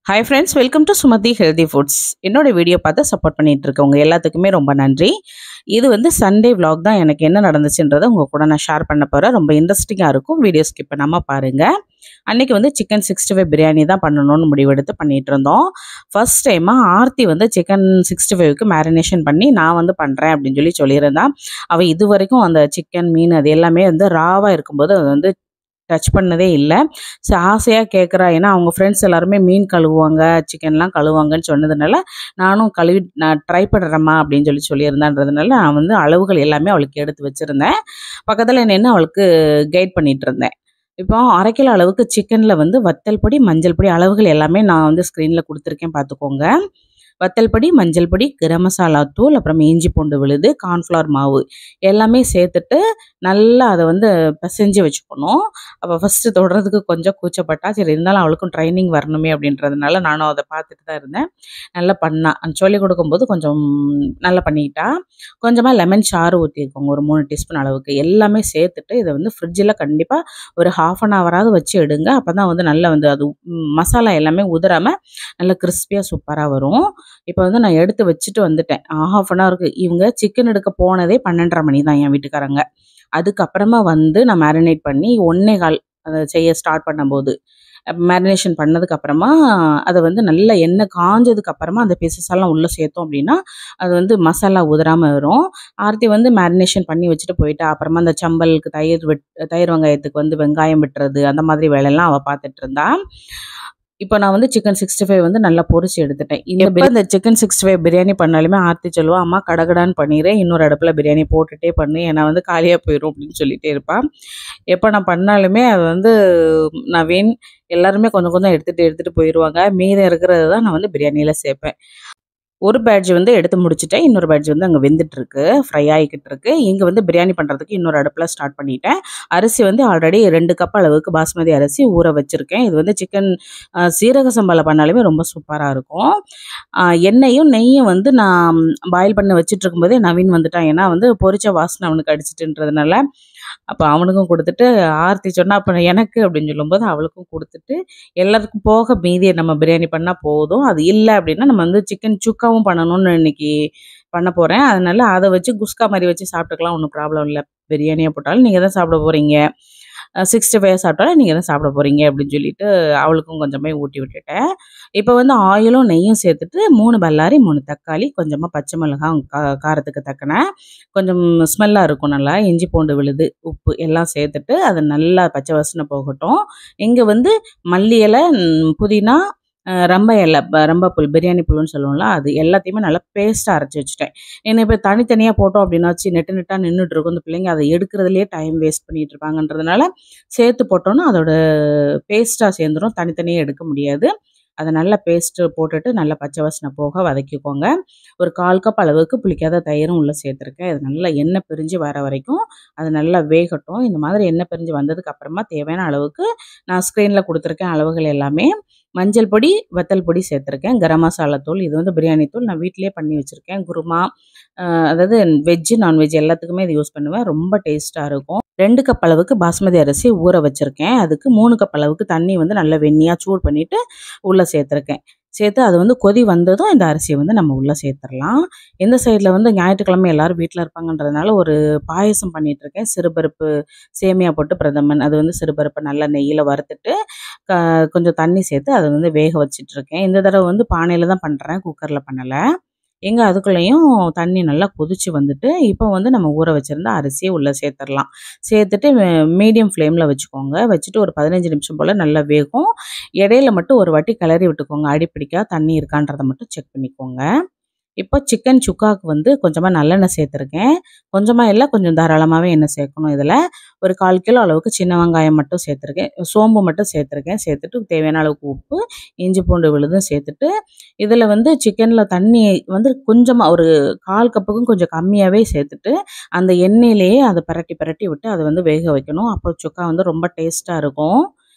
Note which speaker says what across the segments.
Speaker 1: Hi friends, welcome to Sumathi Healthy Foods. என்னோட video பார்த்து support பண்ணிட்டு இருக்கவங்க எல்லாத்துக்குமே ரொம்ப நன்றி. இது வந்து சண்டே vlog தான். எனக்கு என்ன நடந்துச்சுன்றதை உங்க கூட நான் ஷேர் பண்ண போறேன். ரொம்ப இன்ட்ரெஸ்டிங்கா இருக்கும். வீடியோ ஸ்கிப் பண்ணாம பாருங்க. அன்னைக்கு வந்து சிக்கன் 65 பிரியாணி தான் பண்ணணும்னு முடிவெடுத்து பண்ணிட்டு இருந்தோம். ஃபர்ஸ்ட் டைமா ஆர்த்தி வந்து சிக்கன் 65க்கு மேரினேஷன் பண்ணி நான் வந்து பண்றேன் அப்படின்னு சொல்லியிருந்தான். அவ இது வரைக்கும் அந்த சிக்கன் மீன் அது எல்லாமே வந்து ராவா இருக்கும்போது அது வந்து டச் பண்ணதே இல்லை. ஸோ ஆசையாக கேட்குறா. ஏன்னா அவங்க ஃப்ரெண்ட்ஸ் எல்லாருமே மீன் கழுவுவாங்க, சிக்கன்லாம் கழுவுவாங்கன்னு சொன்னதுனால நானும் நான் ட்ரை பண்ணுறேம்மா அப்படின்னு சொல்லியிருந்தான்றதுனால நான் வந்து அளவுகள் எல்லாமே அவளுக்கு எடுத்து வச்சுருந்தேன். பக்கத்தில் நின்று அவளுக்கு கைட் பண்ணிட்டு இருந்தேன். இப்போ 1/2 கிலோ அளவுக்கு சிக்கனில் வந்து வத்தல் பொடி, மஞ்சள் பொடி அளவுகள் எல்லாமே நான் வந்து ஸ்க்ரீனில் கொடுத்துருக்கேன் பார்த்துக்கோங்க. வத்தல் பொடி, மஞ்சள் பொடி, கரம் மசாலா தூள், அப்புறம் இஞ்சி பூண்டு விழுது, கார்ன்ஃப்ளவர் மாவு எல்லாமே சேர்த்துட்டு நல்லா அதை வந்து பிசைஞ்சு வச்சுக்கணும். அப்போ ஃபஸ்ட்டு தொடுறதுக்கு கொஞ்சம் கூச்சப்பட்டா, சரி இருந்தாலும் அவளுக்கும் ட்ரைனிங் வரணுமே அப்படின்றதுனால நானும் அதை பார்த்துட்டு தான் இருந்தேன். நல்லா பண்ணா. சொல்லிக் கொடுக்கும்போது கொஞ்சம் நல்லா பண்ணிக்கிட்டா. கொஞ்சமாக லெமன் சாறு ஊற்றிருக்கோங்க, ஒரு 3 டீஸ்பூன் அளவுக்கு. எல்லாமே சேர்த்துட்டு இதை வந்து ஃப்ரிட்ஜில் கண்டிப்பாக ஒரு 1/2 ஹவராவது வச்சு எடுங்க. அப்போ தான் வந்து நல்லா வந்து அது மசாலா எல்லாமே உதிராமல் நல்லா கிறிஸ்பியாக சூப்பராக வரும். இப்போ வந்து நான் எடுத்து வச்சுட்டு வந்துட்டேன். 1/2 ஹவருக்கு. இவங்க சிக்கன் எடுக்க போனதே 12:30 மணி தான் என் வீட்டுக்காரங்க. அதுக்கப்புறமா வந்து நான் மேரினேட் பண்ணி 1:15 அதை செய்ய ஸ்டார்ட் பண்ணும்போது மேரினேஷன் பண்ணதுக்கப்புறமா அதை வந்து நல்ல எண்ணெய் காஞ்சதுக்கு அப்புறமா அந்த பீசஸ் எல்லாம் உள்ளே சேர்த்தோம் அப்படின்னா அது வந்து மசாலா உதிராமல் வரும். ஆர்த்தி வந்து மேரினேஷன் பண்ணி வச்சுட்டு போயிட்டா. அப்புறமா அந்த சம்பலுக்கு தயிர் வெங்காயத்துக்கு வந்து வெங்காயம் வெட்டுறது அந்த மாதிரி வேலையெல்லாம் அவள் பார்த்துட்டு இருந்தா. இப்போ நான் வந்து சிக்கன் 65 வந்து நல்லா பொரிச்சு எடுத்துட்டேன். இந்த சிக்கன் 65 பிரியாணி பண்ணாலுமே ஆர்த்தி சொல்லுவா, அம்மா கடகடான்னு பண்ணிடுறேன், இன்னொரு அடுப்பில் பிரியாணி போட்டுட்டே பண்ணு, ஏன்னா வந்து காலியாக போயிடும் அப்படின்னு சொல்லிட்டே இருப்பான். எப்போ நான் பண்ணாலுமே அது வந்து நவீன் எல்லாருமே கொஞ்சம் கொஞ்சம் எடுத்துகிட்டு போயிடுவாங்க. மீதம் இருக்கிறது தான் நான் வந்து பிரியாணியில் சேர்ப்பேன். ஒரு பேட்ச் வந்து எடுத்து முடிச்சுட்டேன். இன்னொரு பேட்ச் வந்து அங்கே வெந்துட்டுருக்கு, ஃப்ரை ஆகிக்கிட்டு இருக்கு. இங்கே வந்து பிரியாணி பண்ணுறதுக்கு இன்னொரு அடுப்பில் ஸ்டார்ட் பண்ணிட்டேன். அரிசி வந்து ஆல்ரெடி 2 கப் அளவுக்கு பாஸ்மதி அரிசி ஊற வச்சுருக்கேன். இது வந்து சிக்கன் சீரக சம்பாவில் பண்ணாலுமே ரொம்ப சூப்பராக இருக்கும். எண்ணெயும் நெய்யும் வந்து நான் பாயில் பண்ண வச்சுட்டு இருக்கும்போதே நவீன் வந்துட்டான். ஏன்னா வந்து பொரிச்ச வாசனை அவனுக்கு அடிச்சிட்டுன்றதுனால அப்போ அவனுக்கும் கொடுத்துட்டு ஆர்த்தி சொன்னால் அப்போ எனக்கு அப்படின்னு சொல்லும்போது அவளுக்கும் கொடுத்துட்டு எல்லாருக்கும் போக மீதியை நம்ம பிரியாணி பண்ணால் போதும். அது இல்லை அப்படின்னா நம்ம வந்து சிக்கன் சுக்காவும் பண்ணணும்னு இன்னைக்கு பண்ண போகிறேன். அதனால அதை வச்சு குஸ்கா மாதிரி வச்சு சாப்பிட்டுக்கலாம், ஒன்றும் ப்ராப்ளம் இல்லை. பிரியாணியாக போட்டாலும் நீங்கள் தான் சாப்பிட போகிறீங்க, 65 சாப்பிட்டாலும் நீங்கள் தான் சாப்பிட போகிறீங்க அப்படின்னு சொல்லிட்டு அவளுக்கும் கொஞ்சமே ஊட்டி விட்டுட்டேன். இப்போ வந்து ஆயிலும் நெய்யும் சேர்த்துட்டு 3 பல்லாரி, 3 தக்காளி, கொஞ்சமாக பச்சை மிளகாய் காரத்துக்கு தக்கன, கொஞ்சம் ஸ்மெல்லாக இருக்கும், நல்லா இஞ்சி பூண்டு விழுது, உப்பு எல்லாம் சேர்த்துட்டு அது நல்லா பச்சை வாசனை போகட்டும். இங்கே வந்து மல்லி இலை, புதினா, ரம்ப இலை, ரம்ப புல், பிரியாணி புல்லுன்னு சொல்லுவோம்ல, அது எல்லாத்தையுமே நல்லா பேஸ்ட்டாக அரைச்சி வச்சுட்டேன். ஏன்னா இப்போ தனித்தனியாக போட்டோம் அப்படின்னாச்சு நெட்டு நெட்டாக நின்றுட்டு இருக்கும். இந்த பிள்ளைங்க அதை எடுக்கிறதுலேயே டைம் வேஸ்ட் பண்ணிட்டு இருப்பாங்கன்றதுனால சேர்த்து போட்டோன்னா அதோட பேஸ்ட்டாக சேர்ந்துடும், தனித்தனியாக எடுக்க முடியாது. அதை நல்லா பேஸ்ட்டு போட்டுட்டு நல்லா பச்சை வாசனை போக வதக்கிக்கோங்க. ஒரு 1/4 கப் அளவுக்கு புளிக்காத தயிரும் உள்ளே சேர்த்துருக்கேன். அது நல்லா எண்ணெய் பிரிஞ்சு வர வரைக்கும் அது நல்லா வேகட்டும். இந்த மாதிரி எண்ணெய் பிரிஞ்சு வந்ததுக்கு அப்புறமா தேவையான அளவுக்கு நான் ஸ்க்ரீனில் கொடுத்துருக்கேன் அளவுகள் எல்லாமே. மஞ்சள் பொடி, வத்தல் பொடி சேர்த்துருக்கேன். கரம் மசாலா தூள், இது வந்து பிரியாணி தூள் நான் வீட்டிலேயே பண்ணி வச்சுருக்கேன். குருமா அதாவது வெஜ்ஜு நான்வெஜ் எல்லாத்துக்குமே இது யூஸ் பண்ணுவேன். ரொம்ப டேஸ்ட்டாக இருக்கும். 2 கப் அளவுக்கு பாஸ்மதி அரிசி ஊற வச்சுருக்கேன். அதுக்கு 3 கப் அளவுக்கு தண்ணி வந்து நல்லா வெந்நியாக சூடு பண்ணிவிட்டு உள்ளே சேர்த்துருக்கேன். சேர்த்து அது வந்து கொதி வந்ததும் இந்த அரிசியை வந்து நம்ம உள்ளே சேர்த்துடலாம். இந்த சைடில் வந்து ஞாயிற்றுக்கிழமை எல்லோரும் வீட்டில் இருப்பாங்கன்றதுனால ஒரு பாயசம் பண்ணிகிட்ருக்கேன். சிறுபருப்பு சேமியா போட்டு பிரதமன், அது வந்து சிறுபருப்பை நல்லா நெய்யில் வறுத்துட்டு கொஞ்சம் தண்ணி சேர்த்து அதை வந்து வேக வச்சிட்ருக்கேன். இந்த தடவை வந்து பானையில் தான் பண்ணுறேன், குக்கரில் பண்ணலை. அதுக்குள்ளேயும் தண்ணி நல்லா கொதிச்சு வந்துட்டு இப்போ வந்து நம்ம ஊற வச்சுருந்த அரிசியை உள்ளே சேர்த்துடலாம். சேர்த்துட்டு மீடியம் ஃப்ளேமில் வச்சுக்கோங்க. வச்சுட்டு ஒரு 15 நிமிஷம் போல் நல்லா வேகும். இடையில மட்டும் ஒரு வாட்டி கிளறி விட்டுக்கோங்க, அடிப்பிடிக்கா தண்ணி இருக்கான்றதை மட்டும் செக் பண்ணிக்கோங்க. இப்போ சிக்கன் சுக்காவுக்கு வந்து கொஞ்சமாக நல்லெண்ணெய் சேர்த்துருக்கேன். கொஞ்சமாக இல்லை, கொஞ்சம் தாராளமாகவே எண்ணெய் சேர்க்கணும். இதில் ஒரு 1/4 கிலோ அளவுக்கு சின்ன வெங்காயம் மட்டும் சேர்த்துருக்கேன், சோம்பு மட்டும் சேர்த்துருக்கேன். சேர்த்துட்டு தேவையான அளவுக்கு உப்பு, இஞ்சி பூண்டு விழுதும் சேர்த்துட்டு இதில் வந்து சிக்கனில் தண்ணி வந்து கொஞ்சமாக ஒரு 1/4 கப்புக்கும் கொஞ்சம் கம்மியாகவே சேர்த்துட்டு அந்த எண்ணெயிலேயே அதை பரட்டி விட்டு அதை வந்து வேக வைக்கணும். அப்போ சுக்கா வந்து ரொம்ப டேஸ்ட்டாக இருக்கும்.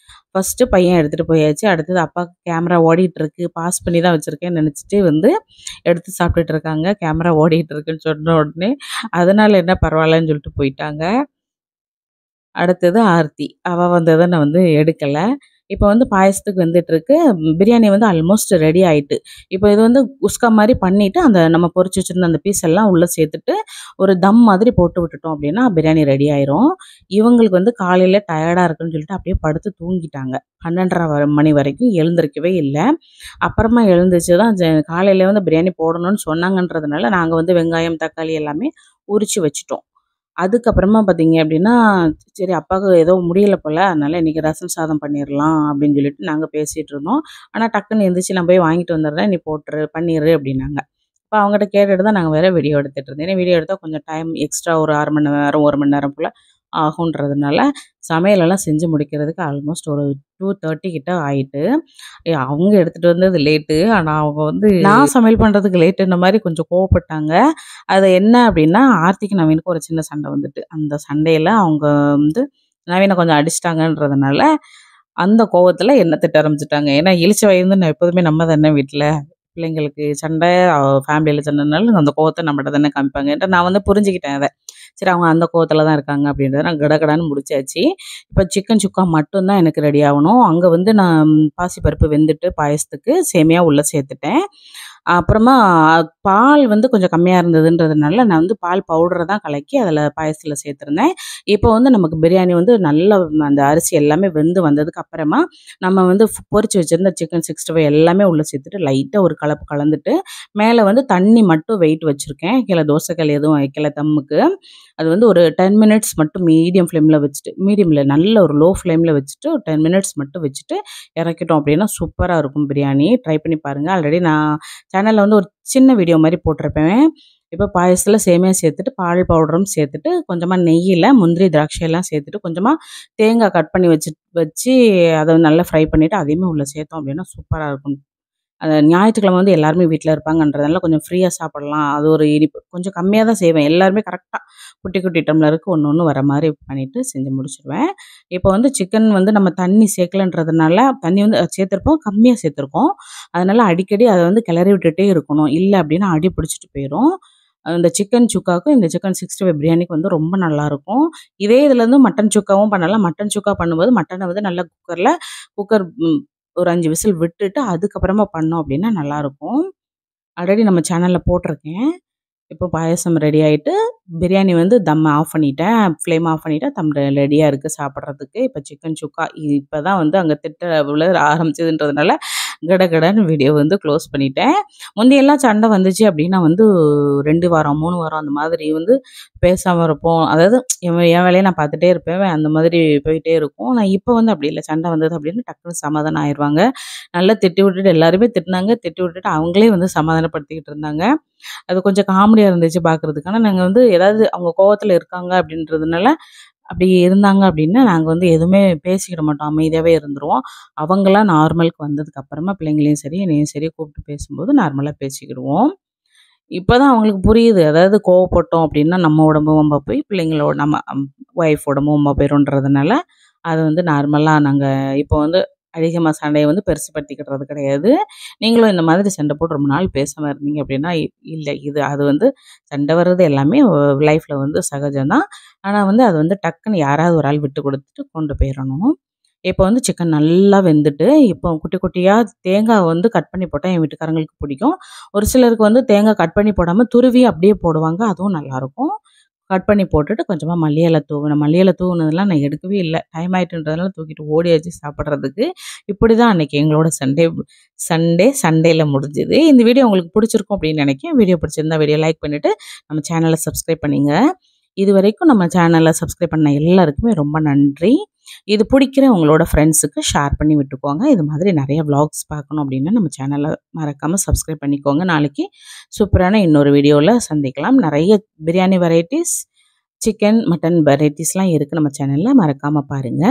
Speaker 1: ஃபஸ்ட்டு பையன் எடுத்துகிட்டு போயாச்சு. அடுத்தது அப்பாவுக்கு கேமரா ஓடிட்டுருக்கு, பாஸ் பண்ணி தான் வச்சுருக்கேன்னு நினச்சிட்டு வந்து எடுத்து சாப்பிட்டுட்டு இருக்காங்க. கேமரா ஓடிட்டுருக்குன்னு சொன்ன உடனே அதனால் என்ன பரவாயில்லன்னு சொல்லிட்டு போயிட்டாங்க. அடுத்தது ஆர்த்தி, அவள் வந்ததை நான் வந்து எடுக்கலை. இப்போ வந்து பாயசத்துக்கு வெந்துட்டுருக்கு. பிரியாணி வந்து ஆல்மோஸ்ட் ரெடி ஆயிட்டு. இப்போ இது வந்து குஸ்கா மாரி பண்ணிட்டு, அந்த நம்ம பொரிச்சு வச்சிருந்த அந்த பீஸ் எல்லாம் உள்ள சேர்த்துட்டு, ஒரு தம் மாதிரி போட்டு விட்டுட்டோம் அப்படின்னா, பிரியாணி ரெடி ஆயிரும். இவங்களுக்கு வந்து காலையில டயர்டா இருக்குன்னு சொல்லிட்டு அப்படியே படுத்து தூங்கிட்டாங்க. 12:30 மணி வரைக்கும் எழுந்திரிக்கவே இல்ல. அப்புறமா எழுந்துச்சு தான் காலையில வந்து பிரியாணி போடணும்னு சொன்னாங்கன்றதுனால, நாங்க வந்து வெங்காயம், தக்காளி எல்லாமே உரிச்சு வச்சுட்டோம். அதுக்கப்புறமா பார்த்தீங்க அப்படின்னா, சரி அப்பாவுக்கு ஏதோ முடியல போல, அதனால இன்னைக்கு ரசம் சாதம் பண்ணிரலாம் அப்படின்னு சொல்லிட்டு நாங்க பேசிட்டு இருந்தோம். ஆனா டக்குன்னு எந்திரிச்சு நான் போய் வாங்கிட்டு வந்துடுறேன், நீ போட்டுரு பண்ணிரு அப்படின்னாங்க. அப்ப அவங்ககிட்ட கேட்டுட்டு தான் நாங்க வேற வீடியோ எடுத்துட்டு இருந்தேன். ஏன்னா வீடியோ எடுத்தா கொஞ்சம் டைம் எக்ஸ்ட்ரா ஒரு 1/2 மணி நேரம், 1 மணி நேரம் போல ஆகுன்றதுனால, சமையலெல்லாம் செஞ்சு முடிக்கிறதுக்கு ஆல்மோஸ்ட் ஒரு 2:30 கிட்ட ஆயிட்டு. அவங்க எடுத்துட்டு வந்தது லேட்டு. ஆனா அவங்க வந்து நான் சமையல் பண்றதுக்கு லேட்டுன்ன மாரி கொஞ்சம் கோவப்பட்டாங்க. அது என்ன அப்டின்னா, ஆர்த்திக்கும் நவீனுக்கும் ஒரு சின்ன சண்டை வந்துட்டு. அந்த சண்டையில அவங்க வந்து நவீன கொஞ்சம் அடிச்சுட்டாங்கன்றதுனால, அந்த கோவத்துல என்ன திட்ட ஆரம்பிச்சுட்டாங்க. ஏன்னா இளிச்ச வயதுன்னு எப்போதுமே நம்ம தானே வீட்ல. பிள்ளைங்களுக்கு சண்டை, ஃபேமிலில சண்டைனால அந்த கோவத்த நம்மட்ட தானே காமிப்பாங்க. நான் வந்து புரிஞ்சுக்கிட்டேன் அத. சரி அவங்க அந்த கோவத்துல தான் இருக்காங்க அப்படின்றத நான் கடகடன்னு முடிச்சாச்சு. இப்ப சிக்கன் சுக்கா மட்டும் தான் எனக்கு ரெடி ஆவணும். அங்க வந்து நான் பாசிப்பருப்பு வெந்துட்டு பாயாசத்துக்கு சேமியா உள்ள சேர்த்துட்டேன். அப்புறமா பால் வந்து கொஞ்சம் கம்மியா இருந்ததுன்றதுனால, நான் வந்து பால் பவுடர தான் கலக்கி அதில பாயாசத்துல சேர்த்துருந்தேன். இப்போ வந்து நமக்கு பிரியாணி வந்து நல்லா அந்த அரிசி எல்லாமே வெந்து வந்ததுக்கு அப்புறமா, நம்ம வந்து பொரிச்சு வச்சிருந்த சிக்கன் 65 எல்லாமே உள்ள சேர்த்துட்டு லைட்டா ஒரு கலப்பு கலந்துட்டு, மேல வந்து தண்ணி மட்டும் வெயிட் வச்சிருக்கேன். கீழ தோசைக்கல் எதுவும் வைக்கல தம்முக்கு. அது வந்து ஒரு 10 மினிட்ஸ் மட்டும் மீடியம் ஃப்ளேம்ல வச்சுட்டு மீடியம்ல நல்ல ஒரு லோ ஃப்ளேம்ல வச்சுட்டு, ஒரு 10 மினிட்ஸ் மட்டும் வச்சுட்டு இறக்கிட்டோம் அப்படின்னா, சூப்பரா இருக்கும் பிரியாணி. ட்ரை பண்ணி பாருங்க. ஆல்ரெடி நான் சேனல்ல வந்து ஒரு சின்ன வீடியோ மாரி போட்டிருப்பேன். இப்போ பாயாசத்துல சேமியா சேர்த்துட்டு, பால் பவுடரும் சேர்த்துட்டு, கொஞ்சமா நெய்யில முந்திரி, திராட்சை எல்லாம் சேர்த்துட்டு, கொஞ்சமா தேங்காய் கட் பண்ணி வச்சு அத நல்லா ஃப்ரை பண்ணிட்டு, அதையுமே உள்ள சேர்த்தோம் அப்படின்னா சூப்பரா இருக்கும். ஞாயிற்றுக்கிழமை வந்து எல்லாருமே வீட்ல இருப்பாங்கன்றதுனால கொஞ்சம் ஃப்ரீயா சாப்பிடலாம். அது ஒரு இனிப்பு. கொஞ்சம் கம்மியா தான் செய்வேன். எல்லாருமே கரெக்ட்டா குட்டி, குட்டி டம்ளருக்கு ஒண்ணு, ஒண்ணு வர மாரி பண்ணிட்டு செஞ்சு முடிச்சுருவேன். இப்போ வந்து சிக்கன் வந்து நம்ம தண்ணி சேர்க்கலன்றதுனால, தண்ணி வந்து சேர்த்துருப்போம், கம்மியா சேர்த்துருக்கோம். அதனால அடிக்கடி அத வந்து கிளறி விட்டுட்டே இருக்கணும். இல்ல அப்டின்னா அடி பிடிச்சிட்டு போயிரும். இந்த சிக்கன் சுக்காவுக்கும், இந்த சிக்கன் 65 பிரியாணிக்கு வந்து ரொம்ப நல்லாருக்கும். இதே இதுல இருந்து மட்டன் சுக்காவும் பண்ணலாம். மட்டன் சுக்கா பண்ணும்போது மட்டன வந்து நல்லா குக்கர் ஒரு 5 விசில் விட்டுட்டு, அதுக்கப்புறமா பண்ணோம் அப்டின்னா நல்லாருக்கும். ஆல்ரெடி நம்ம சேனல்ல போட்டிருக்கேன். இப்போ பாயாசம் ரெடி ஆயிட்டு, பிரியாணி வந்து தம் ஆஃப் பண்ணிட்டேன். ஃப்ளேம் ஆஃப் பண்ணிட்டேன். தம் ரெடியா இருக்கு சாப்பிடுறதுக்கு. இப்ப சிக்கன் சுக்கா இப்பதான் வந்து அங்க திட்ட விழ ஆரம்பிச்சதுன்றதுனால, கடகடன்னு வீடியோ வந்து க்ளோஸ் பண்ணிட்டேன். முந்தியெல்லாம் சண்டை வந்துச்சு அப்டின்னா வந்து 2 வாரம், 3 வாரம் அந்த மாதிரி வந்து பேசாம இருப்போம். அதாவது என் வேலைய நான் பார்த்துட்டே இருப்பேன். அந்த மாதிரி போயிட்டே இருக்கும். நான் இப்ப வந்து அப்டி இல்ல. சண்டை வந்தது அப்டின்னு டக்குனு சமாதானம் ஆயிருவாங்க. நல்லா திட்டி விட்டுட்டு எல்லாருமே திட்டுனாங்க. திட்டி விட்டுட்டு அவங்களே வந்து சமாதானப்படுத்திக்கிட்டு இருந்தாங்க. அது கொஞ்சம் காமெடியா இருந்துச்சு பார்க்குறதுக்கு. ஆனா நாங்க வந்து ஏதாவது அவங்க கோவத்துல இருக்காங்க அப்படின்றதுனால, அப்படி இருந்தாங்க அப்படின்னா, நாங்க வந்து எதுவுமே பேசிக்கிட மாட்டோம். அமைதியாவே இருந்துருவோம். அவங்களா நார்மலுக்கு வந்ததுக்கு அப்புறமா பிள்ளைங்களையும் சரி, என்னையும் சரி கூப்பிட்டு பேசும்போது நார்மலா பேசிக்கிடுவோம். இப்பதான் அவங்களுக்கு புரியுது. அதாவது கோவப்பட்டோம் அப்படின்னா, நம்ம உடம்பு வம்பா போய் பிள்ளைங்களோட நம்ம ஒய்ஃப் உடம்பும் வம்பா போயிரும்ன்றதுனால, அது வந்து நார்மலா நாங்க இப்போ வந்து அதிகமா சண்டைய வந்து பெருசுபடுத்திக்கிடுறது கிடையாது. நீங்களும் இந்த மாதிரி சண்டை போட்டு ரொம்ப நாள் பேசாம இருந்தீங்க அப்படின்னா, இல்ல அது வந்து சண்டை வர்றது எல்லாமே லைஃப்ல வந்து சகஜம் தான். ஆனா வந்து அது வந்து டக்குன்னு யாராவது ஒரு ஆள் விட்டு குடுத்துட்டு கொண்டு போயிறணும். இப்போ வந்து சிக்கன் நல்லா வெந்துட்டு, இப்போ குட்டி குட்டியா தேங்காய் வந்து கட் பண்ணி போட்டா என் வீட்டுக்காரங்களுக்கு பிடிக்கும். ஒரு சிலருக்கு வந்து தேங்காய் கட் பண்ணி போடாம துருவி அப்படியே போடுவாங்க. அதுவும் நல்லாருக்கும். கட் பண்ணி போட்டுட்டு கொஞ்சமா மல்லி இல தூவணும். மல்லி இல தூவுனதெல்லாம் நான் எடுக்கவே இல்ல. டைம் ஆயிட்டுன்றதுனால தூக்கிட்டு ஓடியாச்சு சாப்பிடுறதுக்கு. இப்படிதான் அன்னைக்கு எங்களோட சண்டேல முடிஞ்சது. இந்த வீடியோ உங்களுக்கு பிடிச்சிருக்கும் அப்படின்னு நினைக்கிறேன். வீடியோ பிடிச்சிருந்தா வீடியோ லைக் பண்ணிட்டு, நம்ம சேனல சப்ஸ்கிரைப் பண்ணுங்க. இதுவரைக்கும் நம்ம சேனல சப்ஸ்கிரைப் பண்ண எல்லாருக்குமே ரொம்ப நன்றி. இது பிடிக்கிற உங்களோட ஃப்ரெண்ட்ஸுக்கு ஷேர் பண்ணி விட்டுக்கோங்க. இது மாதிரி நெறைய விளாக்ஸ் பார்க்கணும் அப்படின்னா, நம்ம சேனல மறக்காம சப்ஸ்கிரைப் பண்ணிக்கோங்க. நாளைக்கு சூப்பரான இன்னொரு வீடியோல சந்திக்கலாம். நெறைய பிரியாணி வெரைட்டீஸ், சிக்கன், மட்டன் வெரைட்டீஸ்லாம் இருக்கு நம்ம சேனல்ல. மறக்காம பாருங்க.